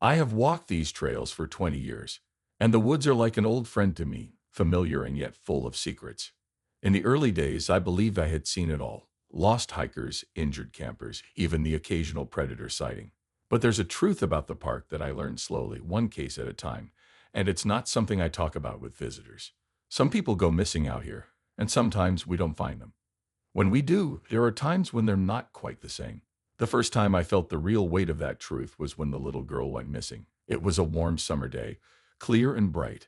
I have walked these trails for 20 years, and the woods are like an old friend to me, familiar and yet full of secrets. In the early days, I believed I had seen it all: lost hikers, injured campers, even the occasional predator sighting. But there's a truth about the park that I learned slowly, one case at a time, and it's not something I talk about with visitors. Some people go missing out here, and sometimes we don't find them. When we do, there are times when they're not quite the same. The first time I felt the real weight of that truth was when the little girl went missing. It was a warm summer day, clear and bright,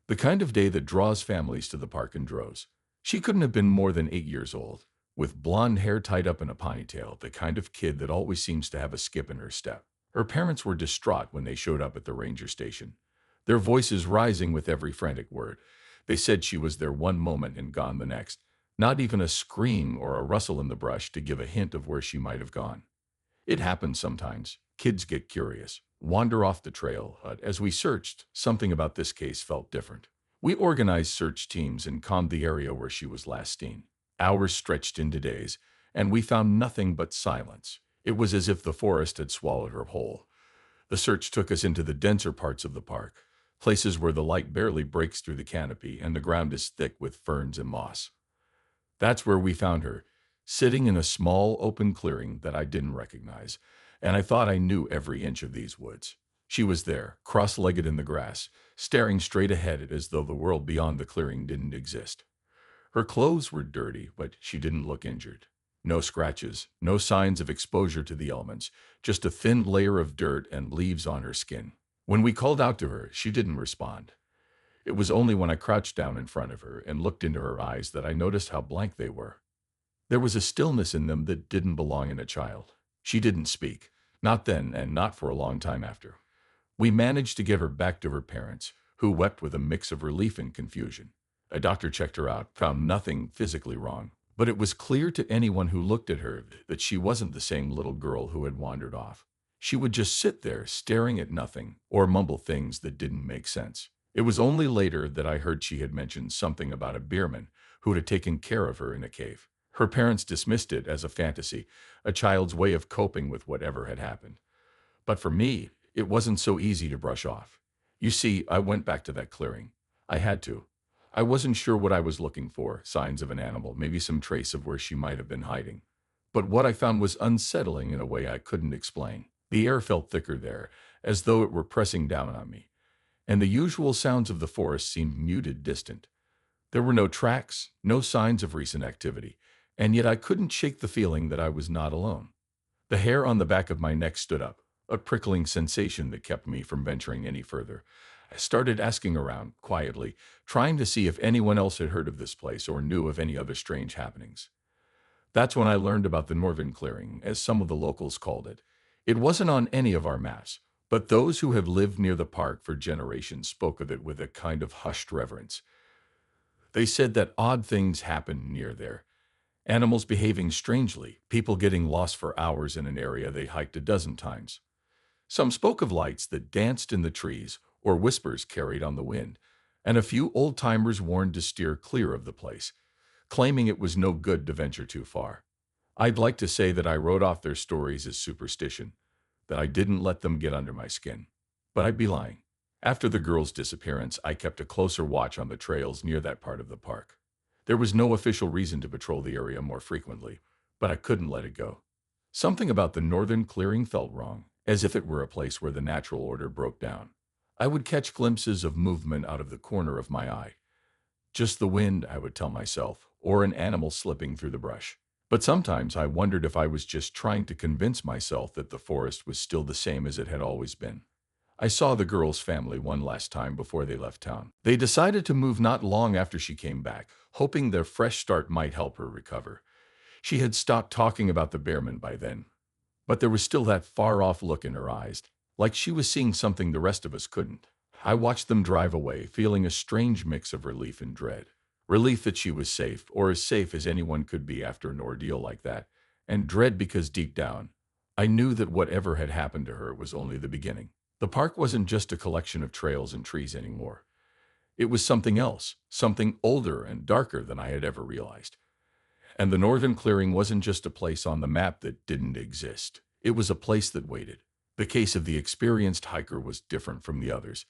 the kind of day that draws families to the park in droves. She couldn't have been more than 8 years old, with blonde hair tied up in a ponytail, the kind of kid that always seems to have a skip in her step. Her parents were distraught when they showed up at the ranger station, their voices rising with every frantic word. They said she was there one moment and gone the next, not even a scream or a rustle in the brush to give a hint of where she might have gone. It happens sometimes. Kids get curious, wander off the trail, but as we searched, something about this case felt different. We organized search teams and combed the area where she was last seen. Hours stretched into days, and we found nothing but silence. It was as if the forest had swallowed her whole. The search took us into the denser parts of the park, places where the light barely breaks through the canopy and the ground is thick with ferns and moss. That's where we found her, sitting in a small open clearing that I didn't recognize, and I thought I knew every inch of these woods. She was there, cross-legged in the grass, staring straight ahead as though the world beyond the clearing didn't exist. Her clothes were dirty, but she didn't look injured. No scratches, no signs of exposure to the elements, just a thin layer of dirt and leaves on her skin. When we called out to her, she didn't respond. It was only when I crouched down in front of her and looked into her eyes that I noticed how blank they were. There was a stillness in them that didn't belong in a child. She didn't speak, not then and not for a long time after. We managed to get her back to her parents, who wept with a mix of relief and confusion. A doctor checked her out, found nothing physically wrong, but it was clear to anyone who looked at her that she wasn't the same little girl who had wandered off. She would just sit there staring at nothing or mumble things that didn't make sense. It was only later that I heard she had mentioned something about a bearman who had taken care of her in a cave. Her parents dismissed it as a fantasy, a child's way of coping with whatever had happened. But for me, it wasn't so easy to brush off. You see, I went back to that clearing. I had to. I wasn't sure what I was looking for, signs of an animal, maybe some trace of where she might have been hiding. But what I found was unsettling in a way I couldn't explain. The air felt thicker there, as though it were pressing down on me, and the usual sounds of the forest seemed muted, distant. There were no tracks, no signs of recent activity, and yet I couldn't shake the feeling that I was not alone. The hair on the back of my neck stood up, a prickling sensation that kept me from venturing any further. I started asking around, quietly, trying to see if anyone else had heard of this place or knew of any other strange happenings. That's when I learned about the Northern Clearing, as some of the locals called it. It wasn't on any of our maps, but those who have lived near the park for generations spoke of it with a kind of hushed reverence. They said that odd things happened near there. Animals behaving strangely, people getting lost for hours in an area they hiked a dozen times. Some spoke of lights that danced in the trees or whispers carried on the wind, and a few old-timers warned to steer clear of the place, claiming it was no good to venture too far. I'd like to say that I wrote off their stories as superstition, that I didn't let them get under my skin. But I'd be lying. After the girl's disappearance, I kept a closer watch on the trails near that part of the park. There was no official reason to patrol the area more frequently, but I couldn't let it go. Something about the northern clearing felt wrong, as if it were a place where the natural order broke down. I would catch glimpses of movement out of the corner of my eye. Just the wind, I would tell myself, or an animal slipping through the brush. But sometimes I wondered if I was just trying to convince myself that the forest was still the same as it had always been. I saw the girl's family one last time before they left town. They decided to move not long after she came back, hoping their fresh start might help her recover. She had stopped talking about the bearman by then, but there was still that far-off look in her eyes, like she was seeing something the rest of us couldn't. I watched them drive away, feeling a strange mix of relief and dread. Relief that she was safe, or as safe as anyone could be after an ordeal like that, and dread because deep down, I knew that whatever had happened to her was only the beginning. The park wasn't just a collection of trails and trees anymore. It was something else, something older and darker than I had ever realized. And the northern clearing wasn't just a place on the map that didn't exist. It was a place that waited. The case of the experienced hiker was different from the others,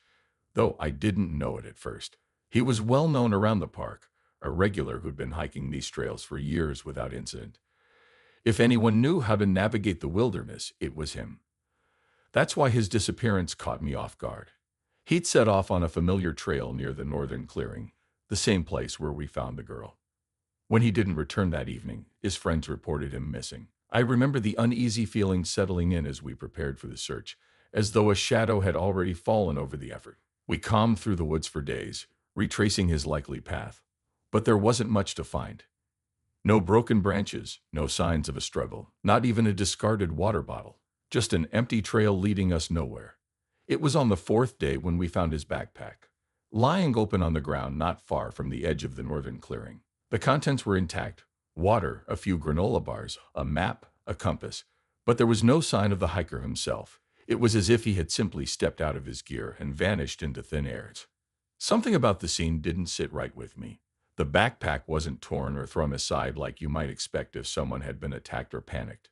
though I didn't know it at first. He was well known around the park, a regular who'd been hiking these trails for years without incident. If anyone knew how to navigate the wilderness, it was him. That's why his disappearance caught me off guard. He'd set off on a familiar trail near the northern clearing, the same place where we found the girl. When he didn't return that evening, his friends reported him missing. I remember the uneasy feeling settling in as we prepared for the search, as though a shadow had already fallen over the effort. We combed through the woods for days, retracing his likely path. But there wasn't much to find. No broken branches, no signs of a struggle, not even a discarded water bottle. Just an empty trail leading us nowhere. It was on the fourth day when we found his backpack, lying open on the ground not far from the edge of the northern clearing. The contents were intact: water, a few granola bars, a map, a compass. But there was no sign of the hiker himself. It was as if he had simply stepped out of his gear and vanished into thin air. Something about the scene didn't sit right with me. The backpack wasn't torn or thrown aside like you might expect if someone had been attacked or panicked.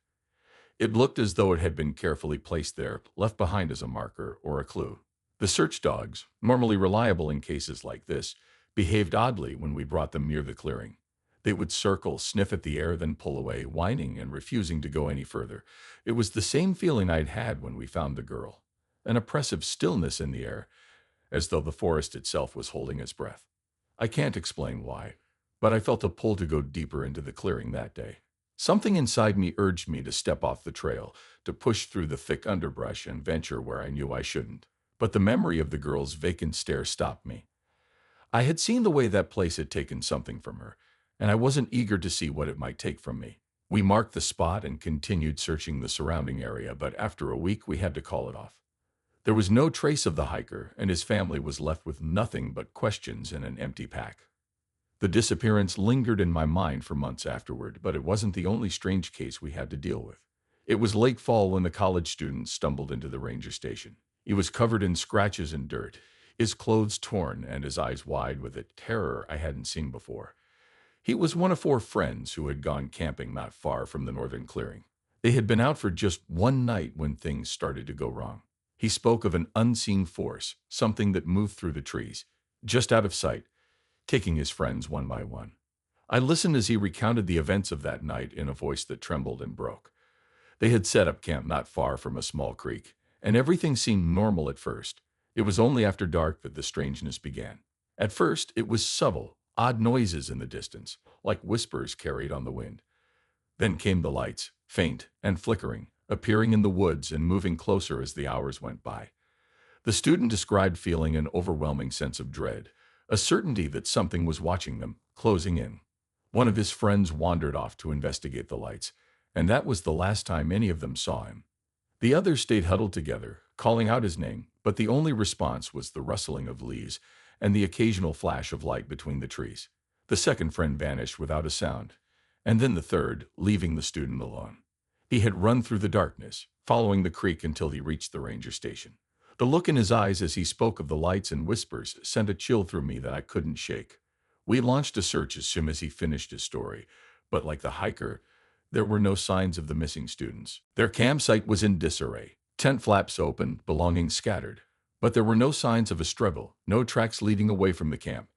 It looked as though it had been carefully placed there, left behind as a marker or a clue. The search dogs, normally reliable in cases like this, behaved oddly when we brought them near the clearing. They would circle, sniff at the air, then pull away, whining and refusing to go any further. It was the same feeling I'd had when we found the girl. An oppressive stillness in the air, as though the forest itself was holding its breath. I can't explain why, but I felt a pull to go deeper into the clearing that day. Something inside me urged me to step off the trail, to push through the thick underbrush and venture where I knew I shouldn't. But the memory of the girl's vacant stare stopped me. I had seen the way that place had taken something from her, and I wasn't eager to see what it might take from me. We marked the spot and continued searching the surrounding area, but after a week we had to call it off. There was no trace of the hiker, and his family was left with nothing but questions and an empty pack. The disappearance lingered in my mind for months afterward, but it wasn't the only strange case we had to deal with. It was late fall when the college student stumbled into the ranger station. He was covered in scratches and dirt, his clothes torn and his eyes wide with a terror I hadn't seen before. He was one of 4 friends who had gone camping not far from the northern clearing. They had been out for just one night when things started to go wrong. He spoke of an unseen force, something that moved through the trees, just out of sight, taking his friends one by one. I listened as he recounted the events of that night in a voice that trembled and broke. They had set up camp not far from a small creek, and everything seemed normal at first. It was only after dark that the strangeness began. At first, it was subtle, odd noises in the distance, like whispers carried on the wind. Then came the lights, faint and flickering, appearing in the woods and moving closer as the hours went by. The student described feeling an overwhelming sense of dread, a certainty that something was watching them, closing in. One of his friends wandered off to investigate the lights, and that was the last time any of them saw him. The others stayed huddled together, calling out his name, but the only response was the rustling of leaves and the occasional flash of light between the trees. The second friend vanished without a sound, and then the third, leaving the student alone. He had run through the darkness, following the creek until he reached the ranger station. The look in his eyes as he spoke of the lights and whispers sent a chill through me that I couldn't shake. We launched a search as soon as he finished his story, but like the hiker, there were no signs of the missing students. Their campsite was in disarray, tent flaps open, belongings scattered. But there were no signs of a struggle, no tracks leading away from the camp.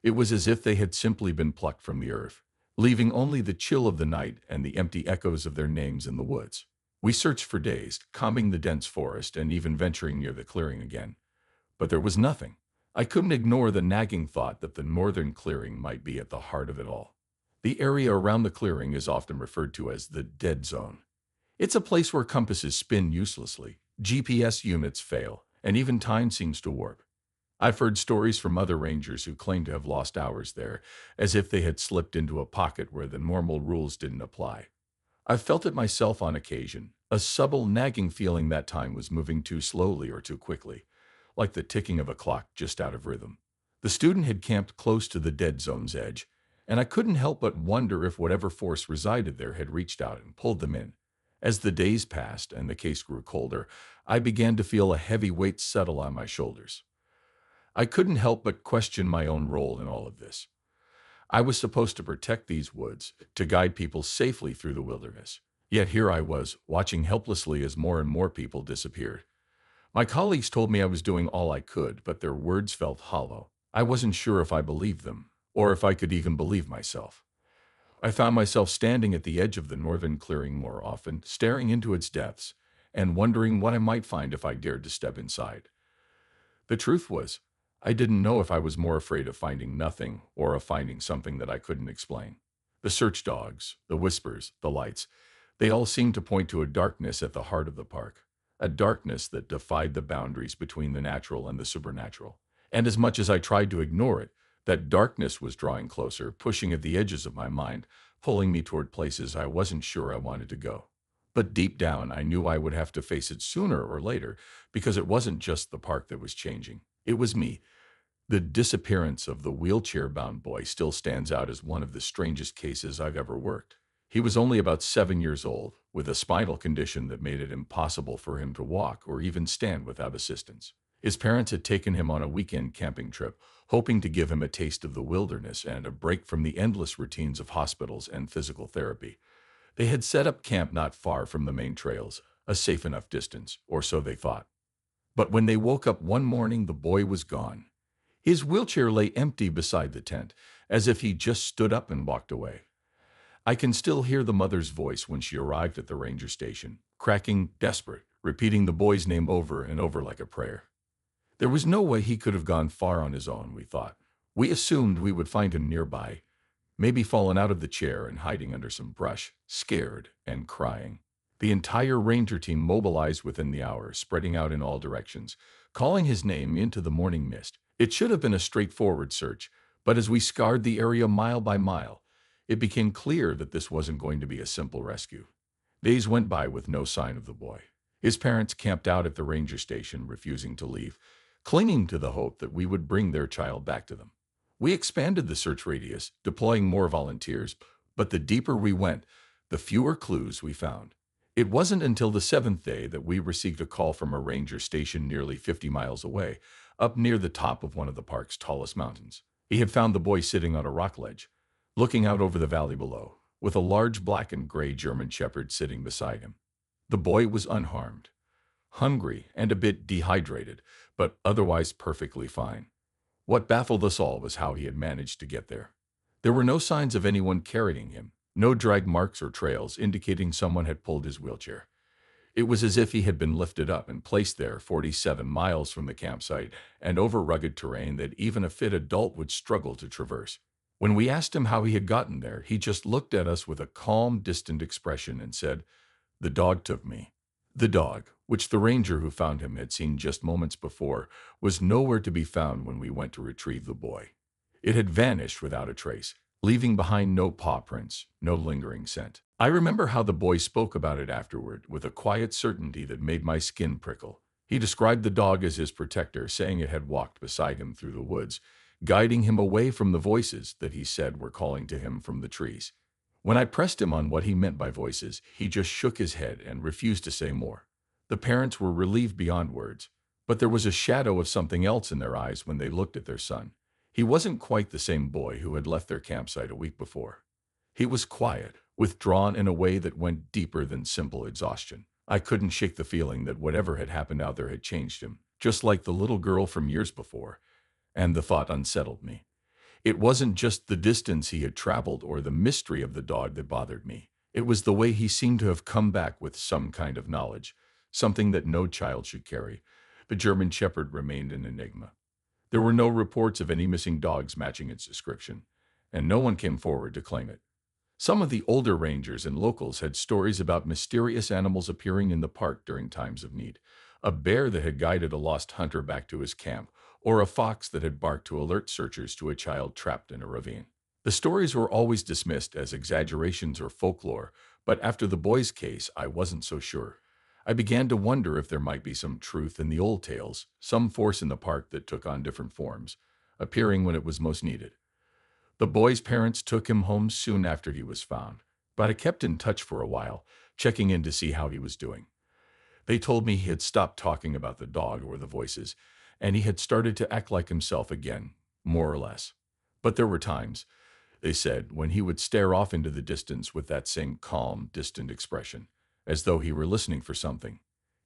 It was as if they had simply been plucked from the earth, leaving only the chill of the night and the empty echoes of their names in the woods. We searched for days, combing the dense forest and even venturing near the clearing again. But there was nothing. I couldn't ignore the nagging thought that the northern clearing might be at the heart of it all. The area around the clearing is often referred to as the dead zone. It's a place where compasses spin uselessly, GPS units fail, and even time seems to warp. I've heard stories from other rangers who claim to have lost hours there, as if they had slipped into a pocket where the normal rules didn't apply. I've felt it myself on occasion, a subtle nagging feeling that time was moving too slowly or too quickly, like the ticking of a clock just out of rhythm. The student had camped close to the dead zone's edge, and I couldn't help but wonder if whatever force resided there had reached out and pulled them in. As the days passed and the case grew colder, I began to feel a heavy weight settle on my shoulders. I couldn't help but question my own role in all of this. I was supposed to protect these woods, to guide people safely through the wilderness. Yet here I was, watching helplessly as more and more people disappeared. My colleagues told me I was doing all I could, but their words felt hollow. I wasn't sure if I believed them, or if I could even believe myself. I found myself standing at the edge of the northern clearing more often, staring into its depths, and wondering what I might find if I dared to step inside. The truth was, I didn't know if I was more afraid of finding nothing or of finding something that I couldn't explain. The search dogs, the whispers, the lights, they all seemed to point to a darkness at the heart of the park, a darkness that defied the boundaries between the natural and the supernatural. And as much as I tried to ignore it, that darkness was drawing closer, pushing at the edges of my mind, pulling me toward places I wasn't sure I wanted to go. But deep down, I knew I would have to face it sooner or later, because it wasn't just the park that was changing. It was me. The disappearance of the wheelchair-bound boy still stands out as one of the strangest cases I've ever worked. He was only about 7 years old, with a spinal condition that made it impossible for him to walk or even stand without assistance. His parents had taken him on a weekend camping trip, hoping to give him a taste of the wilderness and a break from the endless routines of hospitals and physical therapy. They had set up camp not far from the main trails, a safe enough distance, or so they thought. But when they woke up one morning, the boy was gone. His wheelchair lay empty beside the tent, as if he just stood up and walked away. I can still hear the mother's voice when she arrived at the ranger station, cracking, desperate, repeating the boy's name over and over like a prayer. There was no way he could have gone far on his own, we thought. We assumed we would find him nearby, maybe fallen out of the chair and hiding under some brush, scared and crying. The entire ranger team mobilized within the hour, spreading out in all directions, calling his name into the morning mist. It should have been a straightforward search, but as we scoured the area mile by mile, it became clear that this wasn't going to be a simple rescue. Days went by with no sign of the boy. His parents camped out at the ranger station, refusing to leave, clinging to the hope that we would bring their child back to them. We expanded the search radius, deploying more volunteers, but the deeper we went, the fewer clues we found. It wasn't until the seventh day that we received a call from a ranger station nearly 50 miles away, up near the top of one of the park's tallest mountains. He had found the boy sitting on a rock ledge, looking out over the valley below, with a large black and gray German shepherd sitting beside him. The boy was unharmed, hungry and a bit dehydrated, but otherwise perfectly fine. What baffled us all was how he had managed to get there. There were no signs of anyone carrying him, no drag marks or trails indicating someone had pulled his wheelchair. It was as if he had been lifted up and placed there 47 miles from the campsite and over rugged terrain that even a fit adult would struggle to traverse. When we asked him how he had gotten there, he just looked at us with a calm, distant expression and said, "The dog took me." The dog, which the ranger who found him had seen just moments before, was nowhere to be found when we went to retrieve the boy. It had vanished without a trace, leaving behind no paw prints, no lingering scent. I remember how the boy spoke about it afterward, with a quiet certainty that made my skin prickle. He described the dog as his protector, saying it had walked beside him through the woods, guiding him away from the voices that he said were calling to him from the trees. When I pressed him on what he meant by voices, he just shook his head and refused to say more. The parents were relieved beyond words, but there was a shadow of something else in their eyes when they looked at their son. He wasn't quite the same boy who had left their campsite a week before. He was quiet, withdrawn in a way that went deeper than simple exhaustion. I couldn't shake the feeling that whatever had happened out there had changed him, just like the little girl from years before, and the thought unsettled me. It wasn't just the distance he had traveled or the mystery of the dog that bothered me. It was the way he seemed to have come back with some kind of knowledge, something that no child should carry. The German Shepherd remained an enigma. There were no reports of any missing dogs matching its description, and no one came forward to claim it. Some of the older rangers and locals had stories about mysterious animals appearing in the park during times of need. A bear that had guided a lost hunter back to his camp, or a fox that had barked to alert searchers to a child trapped in a ravine. The stories were always dismissed as exaggerations or folklore, but after the boy's case, I wasn't so sure. I began to wonder if there might be some truth in the old tales, some force in the park that took on different forms, appearing when it was most needed. The boy's parents took him home soon after he was found, but I kept in touch for a while, checking in to see how he was doing. They told me he had stopped talking about the dog or the voices, and he had started to act like himself again, more or less. But there were times, they said, when he would stare off into the distance with that same calm, distant expression, as though he were listening for something.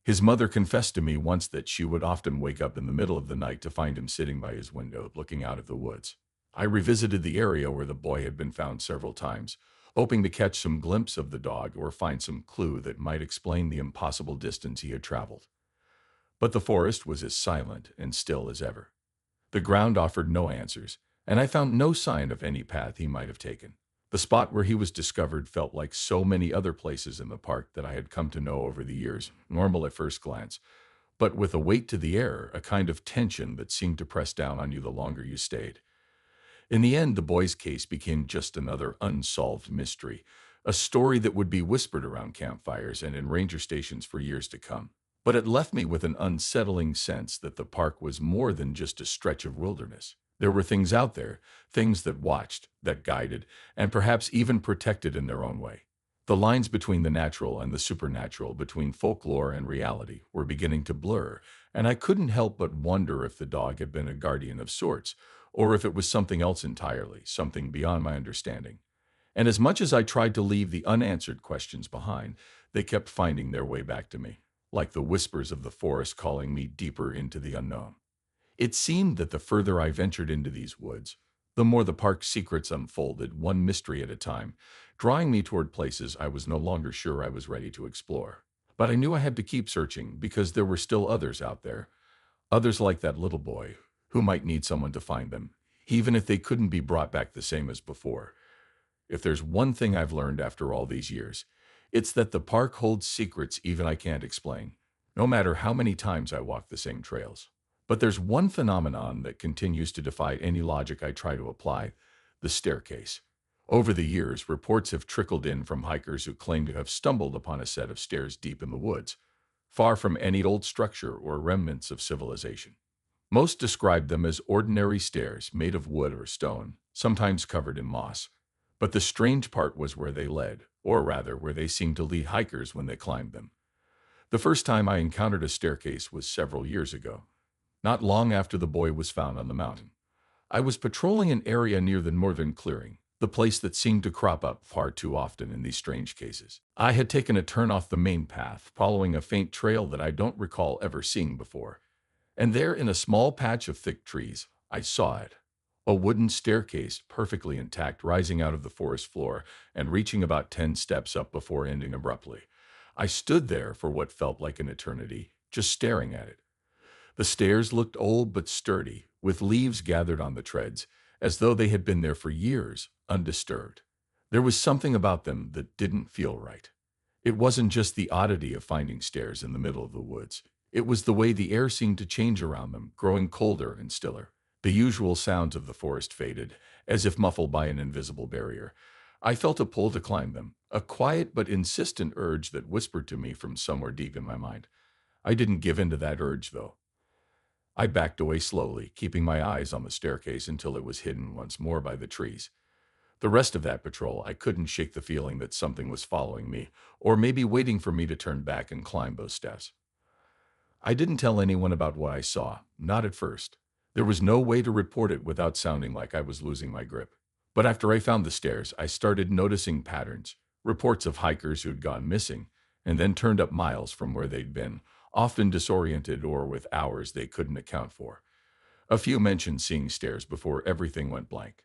His mother confessed to me once that she would often wake up in the middle of the night to find him sitting by his window, looking out of the woods. I revisited the area where the boy had been found several times, hoping to catch some glimpse of the dog or find some clue that might explain the impossible distance he had traveled. But the forest was as silent and still as ever. The ground offered no answers, and I found no sign of any path he might have taken. The spot where he was discovered felt like so many other places in the park that I had come to know over the years, normal at first glance, but with a weight to the air, a kind of tension that seemed to press down on you the longer you stayed. In the end, the boy's case became just another unsolved mystery, a story that would be whispered around campfires and in ranger stations for years to come. But it left me with an unsettling sense that the park was more than just a stretch of wilderness. There were things out there, things that watched, that guided, and perhaps even protected in their own way. The lines between the natural and the supernatural, between folklore and reality, were beginning to blur, and I couldn't help but wonder if the dog had been a guardian of sorts, or if it was something else entirely, something beyond my understanding. And as much as I tried to leave the unanswered questions behind, they kept finding their way back to me, like the whispers of the forest calling me deeper into the unknown. It seemed that the further I ventured into these woods, the more the park's secrets unfolded, one mystery at a time, drawing me toward places I was no longer sure I was ready to explore. But I knew I had to keep searching because there were still others out there, others like that little boy, who might need someone to find them, even if they couldn't be brought back the same as before. If there's one thing I've learned after all these years, it's that the park holds secrets even I can't explain, no matter how many times I walk the same trails. But there's one phenomenon that continues to defy any logic I try to apply: the staircase. Over the years, reports have trickled in from hikers who claim to have stumbled upon a set of stairs deep in the woods, far from any old structure or remnants of civilization. Most describe them as ordinary stairs made of wood or stone, sometimes covered in moss. But the strange part was where they led, or rather, where they seemed to lead hikers when they climbed them. The first time I encountered a staircase was several years ago, not long after the boy was found on the mountain. I was patrolling an area near the northern clearing, the place that seemed to crop up far too often in these strange cases. I had taken a turn off the main path, following a faint trail that I don't recall ever seeing before. And there, in a small patch of thick trees, I saw it. A wooden staircase, perfectly intact, rising out of the forest floor and reaching about 10 steps up before ending abruptly. I stood there for what felt like an eternity, just staring at it. The stairs looked old but sturdy, with leaves gathered on the treads, as though they had been there for years, undisturbed. There was something about them that didn't feel right. It wasn't just the oddity of finding stairs in the middle of the woods. It was the way the air seemed to change around them, growing colder and stiller. The usual sounds of the forest faded, as if muffled by an invisible barrier. I felt a pull to climb them, a quiet but insistent urge that whispered to me from somewhere deep in my mind. I didn't give in to that urge, though. I backed away slowly, keeping my eyes on the staircase until it was hidden once more by the trees. The rest of that patrol, I couldn't shake the feeling that something was following me, or maybe waiting for me to turn back and climb those steps. I didn't tell anyone about what I saw, not at first. There was no way to report it without sounding like I was losing my grip. But after I found the stairs, I started noticing patterns, reports of hikers who'd gone missing, and then turned up miles from where they'd been, often disoriented or with hours they couldn't account for. A few mentioned seeing stairs before everything went blank.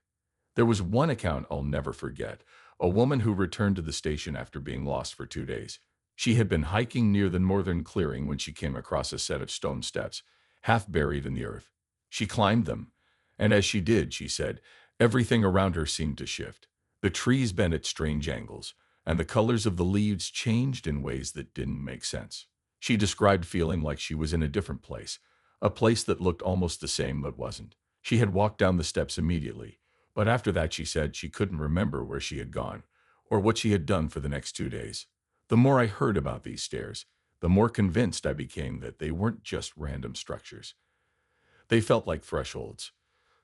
There was one account I'll never forget, a woman who returned to the station after being lost for 2 days. She had been hiking near the northern clearing when she came across a set of stone steps, half buried in the earth. She climbed them, and as she did, she said, everything around her seemed to shift. The trees bent at strange angles, and the colors of the leaves changed in ways that didn't make sense. She described feeling like she was in a different place, a place that looked almost the same but wasn't. She had walked down the steps immediately, but after that she said she couldn't remember where she had gone, or what she had done for the next 2 days. The more I heard about these stairs, the more convinced I became that they weren't just random structures. They felt like thresholds,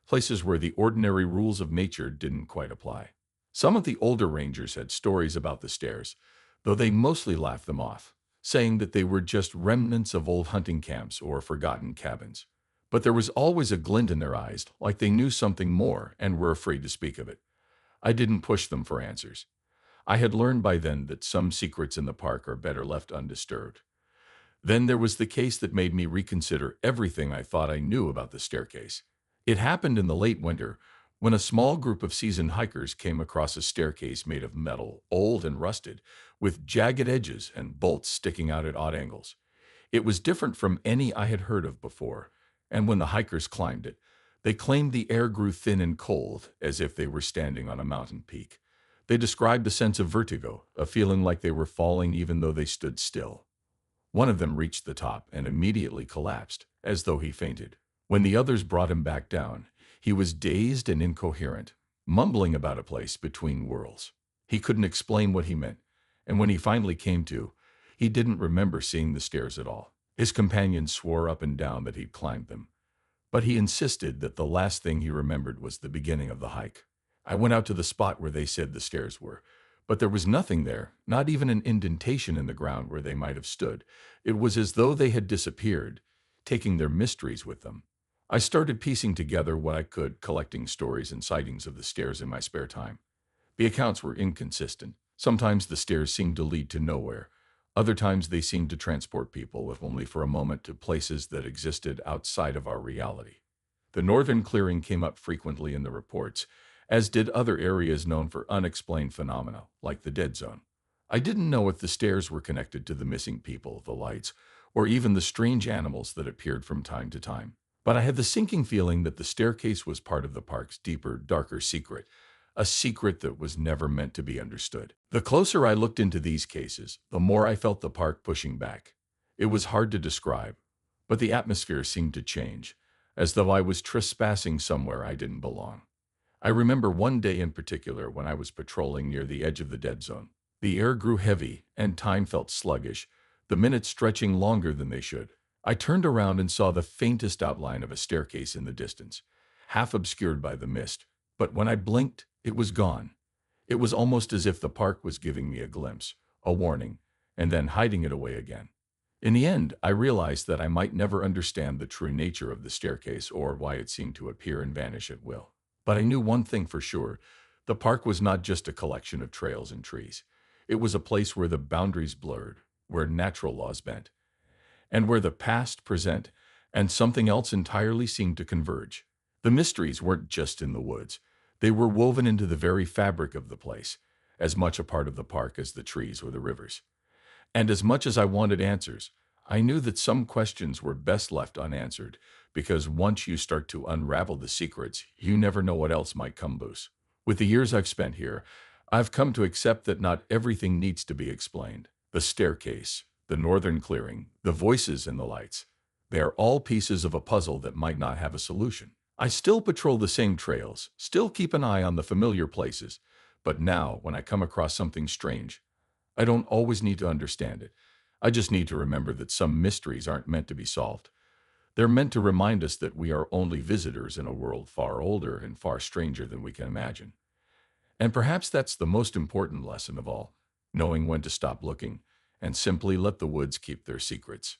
places where the ordinary rules of nature didn't quite apply. Some of the older rangers had stories about the stairs, though they mostly laughed them off, saying that they were just remnants of old hunting camps or forgotten cabins. But there was always a glint in their eyes, like they knew something more and were afraid to speak of it. I didn't push them for answers. I had learned by then that some secrets in the park are better left undisturbed. Then there was the case that made me reconsider everything I thought I knew about the staircase. It happened in the late winter when a small group of seasoned hikers came across a staircase made of metal, old and rusted, with jagged edges and bolts sticking out at odd angles. It was different from any I had heard of before, and when the hikers climbed it, they claimed the air grew thin and cold, as if they were standing on a mountain peak. They described a sense of vertigo, a feeling like they were falling even though they stood still. One of them reached the top and immediately collapsed, as though he fainted. When the others brought him back down, he was dazed and incoherent, mumbling about a place between worlds. He couldn't explain what he meant, and when he finally came to, he didn't remember seeing the stairs at all. His companions swore up and down that he'd climbed them, but he insisted that the last thing he remembered was the beginning of the hike. I went out to the spot where they said the stairs were, but there was nothing there, not even an indentation in the ground where they might have stood. It was as though they had disappeared, taking their mysteries with them. I started piecing together what I could, collecting stories and sightings of the stairs in my spare time. The accounts were inconsistent. Sometimes the stairs seemed to lead to nowhere. Other times they seemed to transport people, if only for a moment, to places that existed outside of our reality. The northern clearing came up frequently in the reports, as did other areas known for unexplained phenomena, like the dead zone. I didn't know if the stairs were connected to the missing people, the lights, or even the strange animals that appeared from time to time. But I had the sinking feeling that the staircase was part of the park's deeper, darker secret, a secret that was never meant to be understood. The closer I looked into these cases, the more I felt the park pushing back. It was hard to describe, but the atmosphere seemed to change, as though I was trespassing somewhere I didn't belong. I remember one day in particular when I was patrolling near the edge of the dead zone. The air grew heavy, and time felt sluggish, the minutes stretching longer than they should. I turned around and saw the faintest outline of a staircase in the distance, half obscured by the mist, but when I blinked, it was gone. It was almost as if the park was giving me a glimpse, a warning, and then hiding it away again. In the end, I realized that I might never understand the true nature of the staircase or why it seemed to appear and vanish at will. But I knew one thing for sure. The park was not just a collection of trails and trees. It was a place where the boundaries blurred, where natural laws bent, and where the past, present, and something else entirely seemed to converge. The mysteries weren't just in the woods. They were woven into the very fabric of the place, as much a part of the park as the trees or the rivers. And as much as I wanted answers, I knew that some questions were best left unanswered, because once you start to unravel the secrets, you never know what else might come loose. With the years I've spent here, I've come to accept that not everything needs to be explained. The staircase, the northern clearing, the voices and the lights, they are all pieces of a puzzle that might not have a solution. I still patrol the same trails, still keep an eye on the familiar places, but now, when I come across something strange, I don't always need to understand it. I just need to remember that some mysteries aren't meant to be solved. They're meant to remind us that we are only visitors in a world far older and far stranger than we can imagine. And perhaps that's the most important lesson of all, knowing when to stop looking and simply let the woods keep their secrets.